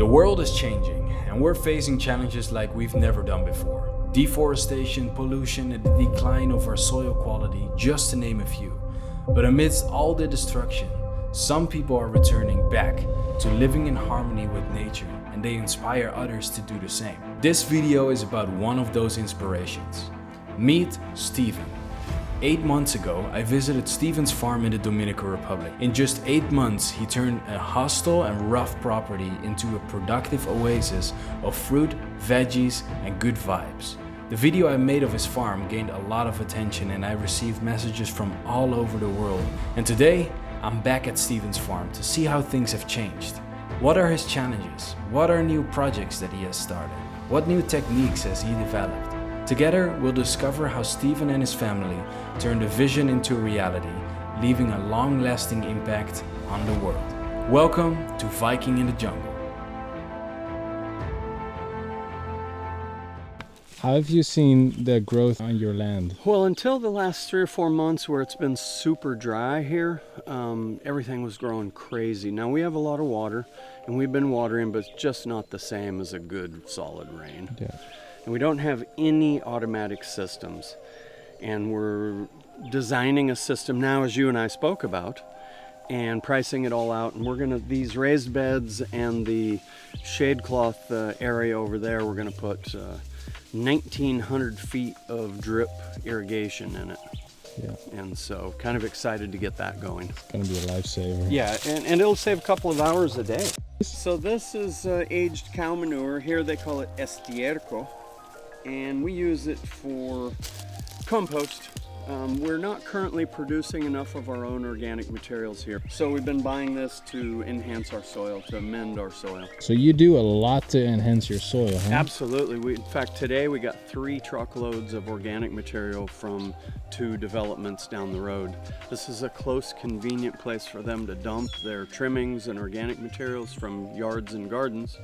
The world is changing, and we're facing challenges like we've never done before. Deforestation, pollution, and the decline of our soil quality, just to name a few. But amidst all the destruction, some people are returning back to living in harmony with nature, and they inspire others to do the same. This video is about one of those inspirations. Meet Steven. 8 months ago, I visited Steven's farm in the Dominican Republic. In just 8 months, he turned a hostile and rough property into a productive oasis of fruit, veggies, and good vibes. The video I made of his farm gained a lot of attention, and I received messages from all over the world. And today, I'm back at Steven's farm to see how things have changed. What are his challenges? What are new projects that he has started? What new techniques has he developed? Together, we'll discover how Steven and his family turned a vision into reality, leaving a long-lasting impact on the world. Welcome to Viking in the Jungle. How have you seen the growth on your land? Well, until the last 3 or 4 months where it's been super dry here, everything was growing crazy. Now we have a lot of water and we've been watering, but it's just not the same as a good solid rain. Yeah. And we don't have any automatic systems. And we're designing a system now, as you and I spoke about, and pricing it all out. And we're gonna, these raised beds and the shade cloth area over there, we're gonna put 1,900 feet of drip irrigation in it. Yeah. And so kind of excited to get that going. It's gonna be a lifesaver. Yeah, and it'll save a couple of hours a day. So this is aged cow manure. Here they call it estiércol. And we use it for compost. We're not currently producing enough of our own organic materials here. So we've been buying this to enhance our soil, to amend our soil. So you do a lot to enhance your soil, huh? Absolutely. In fact, today we got 3 truckloads of organic material from 2 developments down the road. This is a close, convenient place for them to dump their trimmings and organic materials from yards and gardens.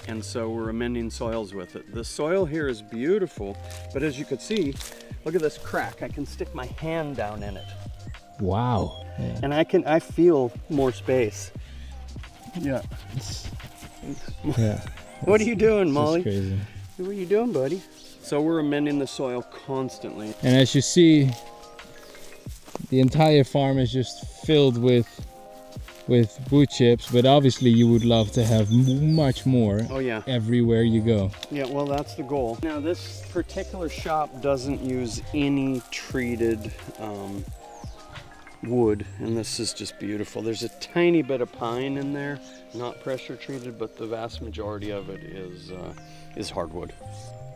And so we're amending soils with it. The soil here is beautiful, but as you can see, look at this crack. I can stick my hand down in it. Wow. Yeah. And I feel more space. Yeah. Yeah. What are you doing, It's Molly? just crazy. What are you doing, buddy? So we're amending the soil constantly. And as you see, the entire farm is just filled with wood chips, but obviously you would love to have much more. Oh yeah. Everywhere you go. Yeah, well, that's the goal. Now, this particular shop doesn't use any treated wood, and this is just beautiful. There's a tiny bit of pine in there, not pressure treated, but the vast majority of it is hardwood.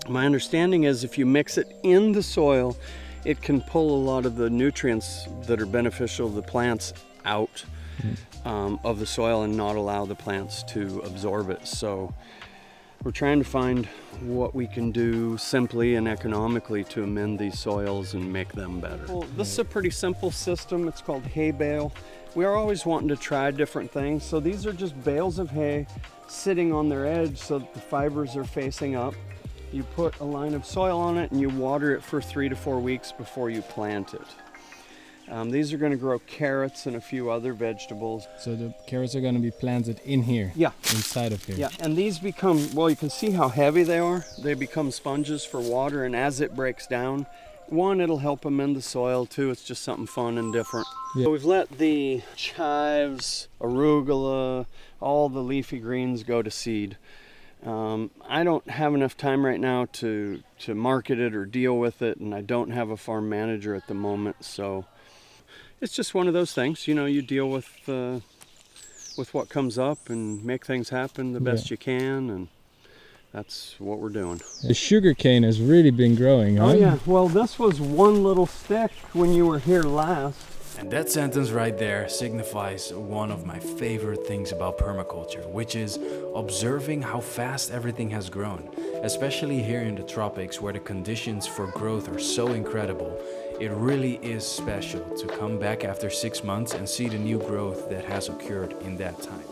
My understanding is if you mix it in the soil, it can pull a lot of the nutrients that are beneficial to the plants out of the soil and not allow the plants to absorb it. So we're trying to find what we can do simply and economically to amend these soils and make them better. Well, this is a pretty simple system. It's called hay bale. We are always wanting to try different things. So these are just bales of hay sitting on their edge so that the fibers are facing up. You put a line of soil on it and you water it for 3 to 4 weeks before you plant it. These are going to grow carrots and a few other vegetables. So the carrots are going to be planted in here? Yeah. Inside of here? Yeah, and these become, well, you can see how heavy they are. They become sponges for water, and as it breaks down, 1, it'll help amend the soil. 2, it's just something fun and different. Yeah. So we've let the chives, arugula, all the leafy greens go to seed. I don't have enough time right now to market it or deal with it, and I don't have a farm manager at the moment, so it's just one of those things. You know, you deal with what comes up and make things happen the best you can, and that's what we're doing. The sugar cane has really been growing, huh? Oh yeah, well, this was one little stick when you were here last. And that sentence right there signifies one of my favorite things about permaculture, which is observing how fast everything has grown. Especially here in the tropics, where the conditions for growth are so incredible. It really is special to come back after 6 months and see the new growth that has occurred in that time.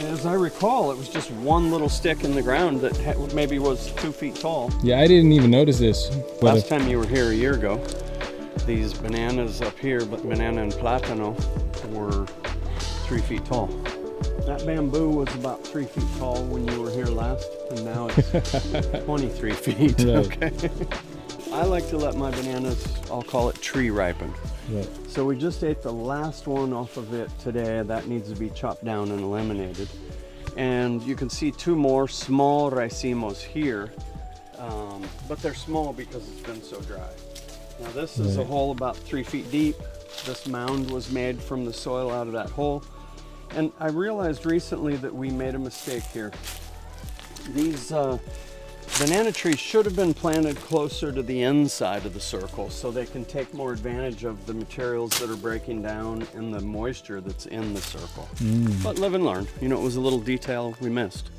As I recall, it was just one little stick in the ground that maybe was 2 feet tall. Yeah, I didn't even notice this. Last time you were here a year ago, these bananas up here, but banana and platano, were 3 feet tall. That bamboo was about 3 feet tall when you were here last, and now it's 23 feet. Right. Okay. I like to let my bananas, I'll call it tree ripen. Right. So we just ate the last one off of it today. That needs to be chopped down and eliminated. And you can see 2 more small racimos here, but they're small because it's been so dry. Now this is a hole about 3 feet deep. This mound was made from the soil out of that hole. And I realized recently that we made a mistake here. These banana trees should have been planted closer to the inside of the circle so they can take more advantage of the materials that are breaking down and the moisture that's in the circle. But live and learn. You know, it was a little detail we missed.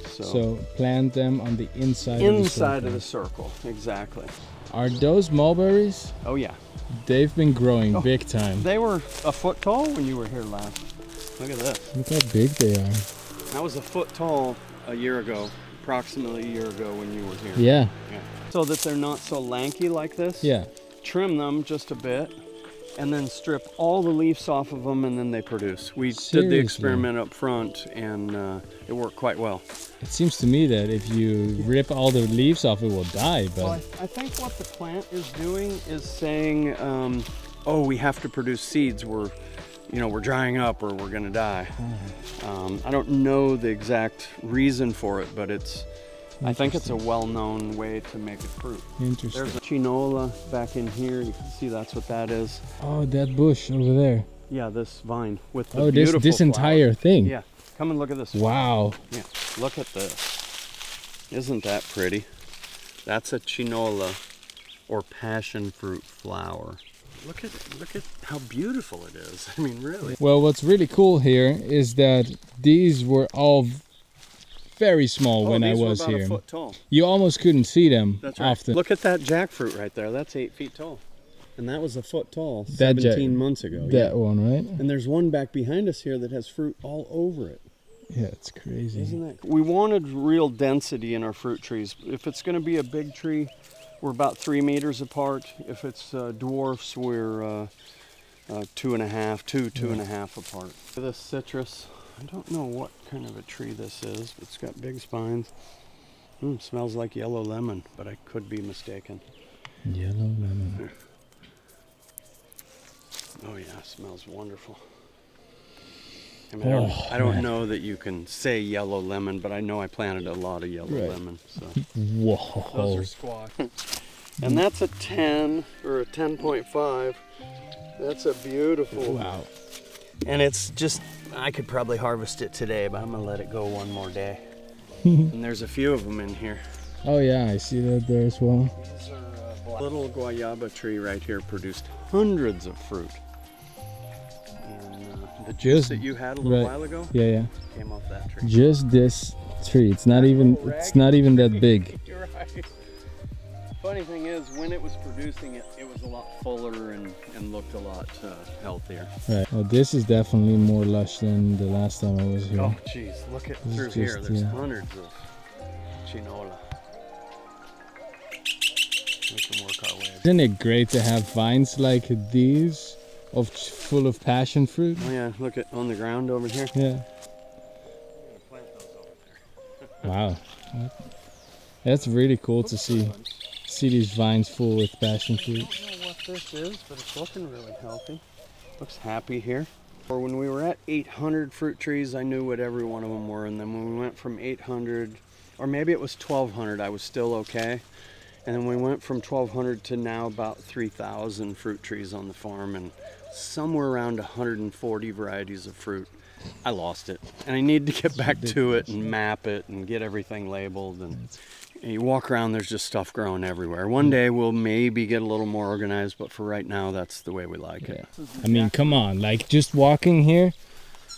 So plant them on the inside of the circle, exactly. Are those mulberries? Oh yeah. They've been growing big time. They were a foot tall when you were here last. Look at this. Look how big they are. That was a foot tall a year ago, approximately a year ago when you were here. Yeah. So that they're not so lanky like this. Yeah. Trim them just a bit and then strip all the leaves off of them and then they produce. We did the experiment up front and it worked quite well. It seems to me that if you rip all the leaves off, it will die. But well, I think what the plant is doing is saying, oh, we have to produce seeds. We're drying up or we're gonna die. I don't know the exact reason for it, but I think it's a well-known way to make a fruit. Interesting. There's a chinola back in here. You can see that's what that is. Oh, that bush over there. Yeah, this vine with the beautiful this flowers. entire thing. Yeah, come and look at this. Wow. Yeah, look at this. Isn't that pretty? That's a chinola or passion fruit flower. Look at how beautiful it is. I mean, really. Well, what's really cool here is that these were all very small when I was about here. A foot tall. You almost couldn't see them often. Look at that jackfruit right there. That's 8 feet tall. And that was a foot tall 17 months ago. That one, right? And there's one back behind us here that has fruit all over it. Yeah, it's crazy. Isn't that? We wanted real density in our fruit trees. If it's going to be a big tree, we're about 3 meters apart. If it's dwarfs, we're 2.5 apart. This citrus, I don't know what kind of a tree this is, but it's got big spines. Smells like yellow lemon, but I could be mistaken. Yellow lemon. Oh yeah, it smells wonderful. I mean, I don't know that you can say yellow lemon, but I know I planted a lot of yellow lemon. So. Whoa. Those are squash. And that's a 10 or a 10.5. That's a beautiful. Wow. And it's just, I could probably harvest it today, but I'm gonna let it go one more day. And there's a few of them in here. Oh yeah, I see that there as well. These are little guayaba tree right here produced hundreds of fruit. And the juice that you had a little while ago came off that tree. Just this tree. It's not even that big. You're right. Funny thing is, when it was producing it, it was a lot fuller and looked a lot healthier. Right. Well, this is definitely more lush than the last time I was here. Oh, jeez, look at through here. There's hundreds of chinola. We can work our way. Isn't it great to have vines like these, full of passion fruit? Oh yeah, look at on the ground over here. Yeah. I'm gonna plant those over there. Wow. That's really cool to see these vines full with passion fruit. I don't know what this is, but it's looking really healthy. Looks happy here. Or when we were at 800 fruit trees, I knew what every one of them were. And then when we went from 800, or maybe it was 1200, I was still okay. And then we went from 1200 to now about 3,000 fruit trees on the farm and somewhere around 140 varieties of fruit. I lost it. And I need to get back to it and map it and get everything labeled. And you walk around, there's just stuff growing everywhere. One day we'll maybe get a little more organized, but for right now, that's the way we like it. I mean, come on, like just walking here,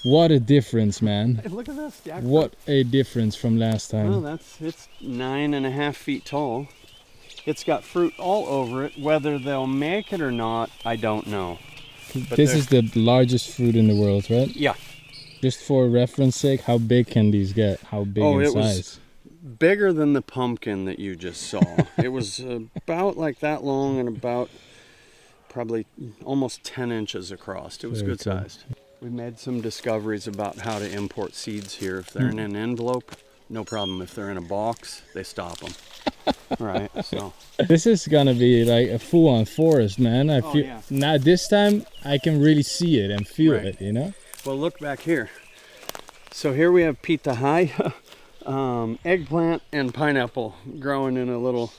what a difference, man. Hey, look at this. Jackfruit. What a difference from last time. Well, it's 9.5 feet tall. It's got fruit all over it. Whether they'll make it or not, I don't know. But this is the largest fruit in the world, right? Yeah. Just for reference sake, how big can these get? How big in size? Was bigger than the pumpkin that you just saw. It was about like that long and about probably almost 10 inches across. It was good sized. We made some discoveries about how to import seeds here. If they're in an envelope, no problem. If they're in a box, they stop them. Right, so. This is gonna be like a full-on forest, man. I feel yeah. now this time I can really see it and feel Right. it, you know? Well, look back here. So here we have pitahaya, eggplant, and pineapple growing in a little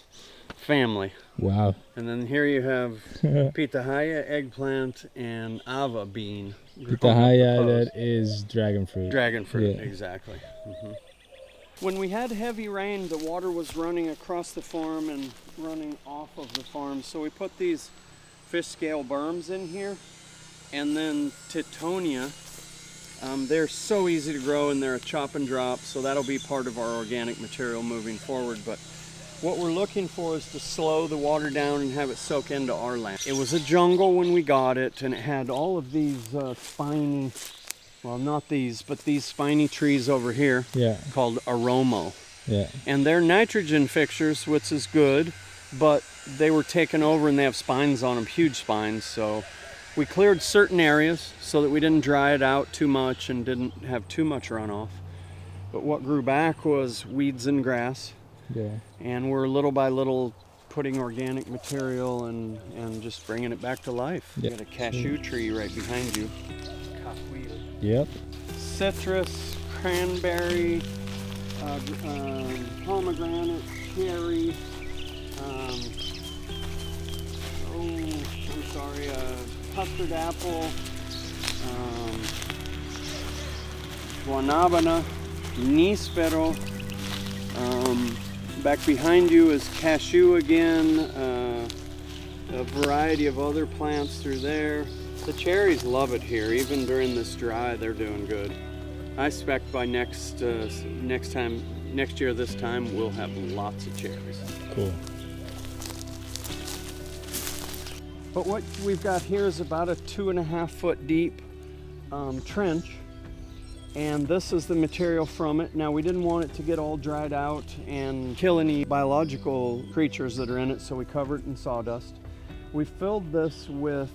family. Wow. And then here you have pitahaya, eggplant, and ava bean. Pitahaya, that is dragon fruit. Dragon fruit, Yeah. exactly. When we had heavy rain, the water was running across the farm and running off of the farm. So we put these fish scale berms in here. And then tittonia. They're so easy to grow and they're a chop and drop. So that'll be part of our organic material moving forward. But what we're looking for is to slow the water down and have it soak into our land. It was a jungle when we got it, and it had all of these spiny, well, not these, but these spiny trees over here. Yeah. Called aromo. Yeah. And they're nitrogen fixtures, which is good, but they were taken over and they have spines on them, huge spines. So we cleared certain areas so that we didn't dry it out too much and didn't have too much runoff. But what grew back was weeds and grass. Yeah. And we're little by little putting organic material and just bringing it back to life. Yeah. You got a cashew tree right behind you. Yep. Citrus, cranberry, pomegranate, cherry, custard apple, guanabana, níspero. Back behind you is cashew again, a variety of other plants through there. The cherries love it here, even during this dry, they're doing good. I expect by next year this time, we'll have lots of cherries. Cool. But what we've got here is about a 2.5 foot deep trench. And this is the material from it. Now, we didn't want it to get all dried out and kill any biological creatures that are in it, so we covered it in sawdust. We filled this with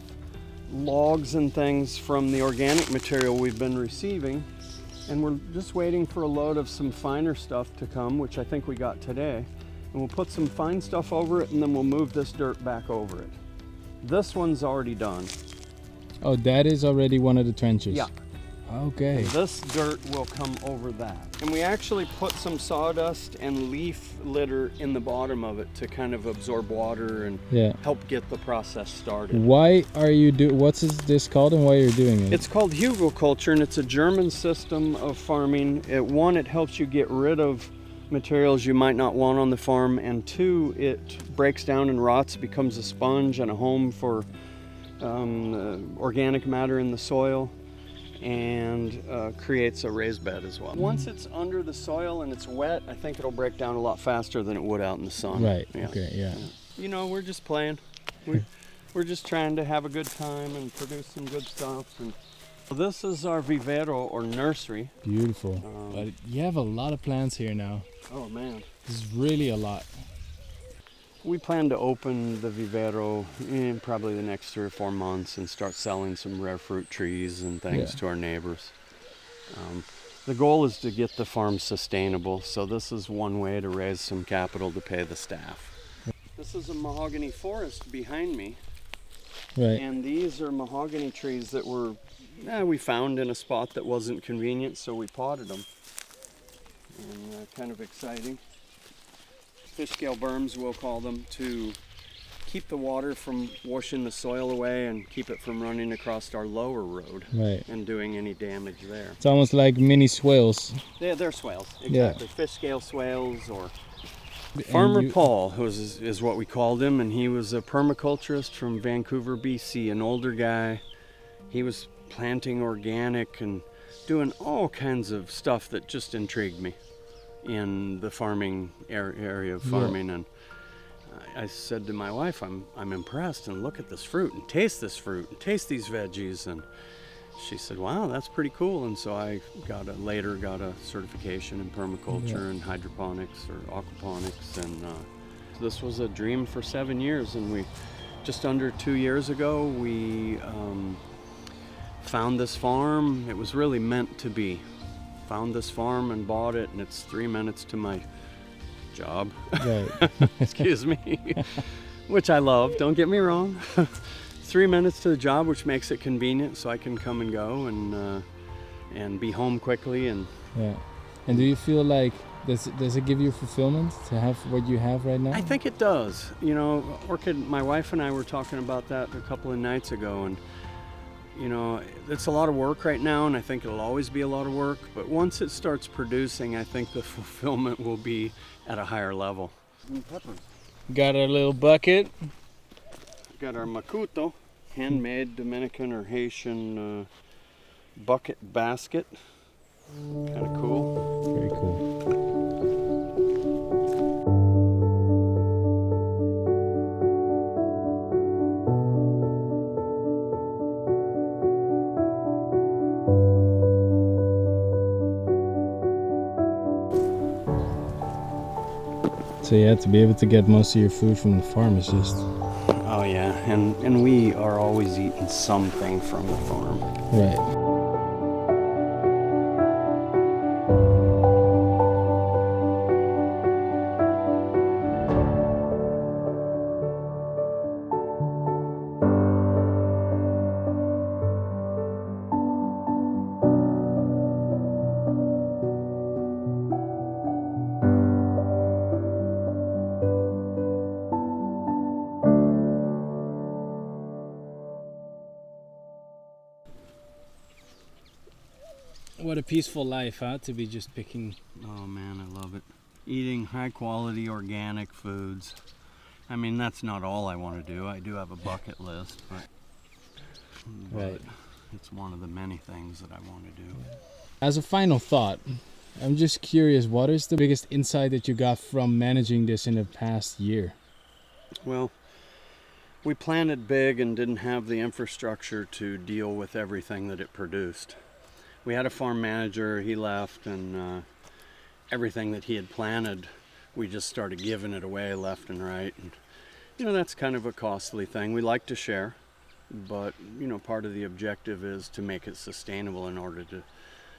logs and things from the organic material we've been receiving, and we're just waiting for a load of some finer stuff to come, which I think we got today. And we'll put some fine stuff over it, and then we'll move this dirt back over it. This one's already done. Oh, that is already one of the trenches? Yeah. Okay. And this dirt will come over that. And we actually put some sawdust and leaf litter in the bottom of it to kind of absorb water and help get the process started. Why are you what's this called and why are you doing it? It's called Hugelkultur, and it's a German system of farming. It helps you get rid of materials you might not want on the farm, and two, it breaks down and rots, becomes a sponge and a home for organic matter in the soil, and creates a raised bed as well. Once it's under the soil and it's wet, I think it'll break down a lot faster than it would out in the sun. Right, Yeah. okay, yeah. You know, we're just playing. We're just trying to have a good time and produce some good stuff. And this is our vivero, or nursery. Beautiful. But you have a lot of plants here now. Oh man. This is really a lot. We plan to open the vivero in probably the next 3 or 4 months and start selling some rare fruit trees and things to our neighbors. The goal is to get the farm sustainable, so this is one way to raise some capital to pay the staff. This is a mahogany forest behind me, and these are mahogany trees that we found in a spot that wasn't convenient, so we potted them. And kind of exciting. Fish scale berms, we'll call them, to keep the water from washing the soil away and keep it from running across our lower road and doing any damage there. It's almost like mini swales. Yeah, they're swales, exactly. Fish scale swales. Or Farmer Paul is what we called him, and he was a permaculturist from Vancouver, BC, an older guy. He was planting organic and doing all kinds of stuff that just intrigued me in the farming area of farming. And I said to my wife, I'm impressed, and look at this fruit and taste this fruit and taste these veggies. And she said, wow, that's pretty cool. And so I later got a certification in permaculture and hydroponics or aquaponics. And this was a dream for 7 years. And just under 2 years ago, we found this farm. It was really meant to be. Found this farm and bought it, and it's 3 minutes to my job. Right. Excuse me. Which I love, don't get me wrong. 3 minutes to the job, which makes it convenient so I can come and go and be home quickly. And Yeah. And do you feel like does it give you fulfillment to have what you have right now? I think it does. You know, my wife and I were talking about that a couple of nights ago, and you know, it's a lot of work right now, and I think it'll always be a lot of work, but once it starts producing, I think the fulfillment will be at a higher level. Got our little bucket. Got our macuto, handmade Dominican or Haitian bucket basket. Kind of cool. Very cool. So yeah, to be able to get most of your food from the farm is just... Oh yeah, and we are always eating something from the farm. Right. What a peaceful life, huh? To be just picking. Oh man, I love it. Eating high quality organic foods. I mean, that's not all I want to do. I do have a bucket list, but Right. it's one of the many things that I want to do. As a final thought, I'm just curious, what is the biggest insight that you got from managing this in the past year? Well, we planted big and didn't have the infrastructure to deal with everything that it produced. We had a farm manager, he left, and everything that he had planted, we just started giving it away left and right. And, you know, that's kind of a costly thing. We like to share, but, you know, part of the objective is to make it sustainable. In order to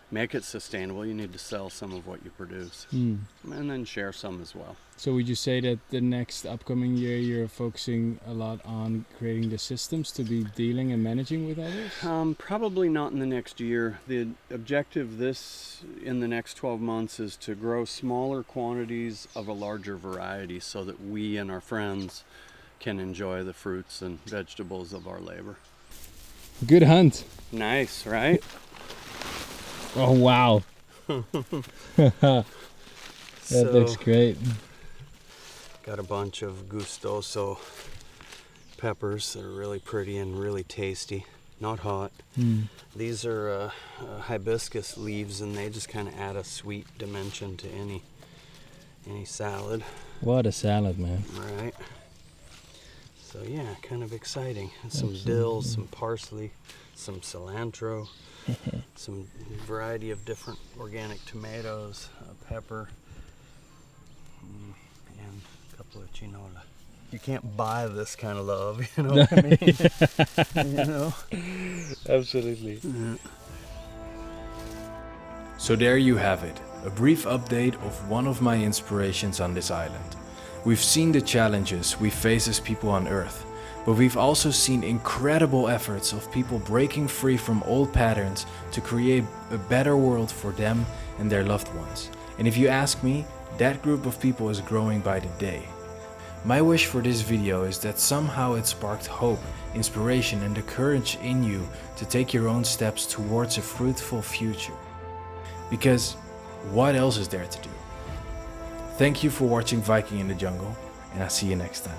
make it sustainable, you need to sell some of what you produce, and then share some as well. So would you say that the next upcoming year you're focusing a lot on creating the systems to be dealing and managing with all this? Probably not in the next year. The objective in the next 12 months is to grow smaller quantities of a larger variety so that we and our friends can enjoy the fruits and vegetables of our labor. Good hunt. Nice, right? Oh wow. That looks great. Got a bunch of gustoso peppers that are really pretty and really tasty. Not hot. These are hibiscus leaves, and they just kind of add a sweet dimension to any salad. What a salad, man. Right. So yeah, kind of exciting. And some dill, some parsley, some cilantro, some variety of different organic tomatoes, pepper, and a couple of chinola. You can't buy this kind of love, you know what I mean? You know? Absolutely. So there you have it, a brief update of one of my inspirations on this island. We've seen the challenges we face as people on Earth, but we've also seen incredible efforts of people breaking free from old patterns to create a better world for them and their loved ones. And if you ask me, that group of people is growing by the day. My wish for this video is that somehow it sparked hope, inspiration, and the courage in you to take your own steps towards a fruitful future. Because what else is there to do? Thank you for watching Viking in the Jungle, and I'll see you next time.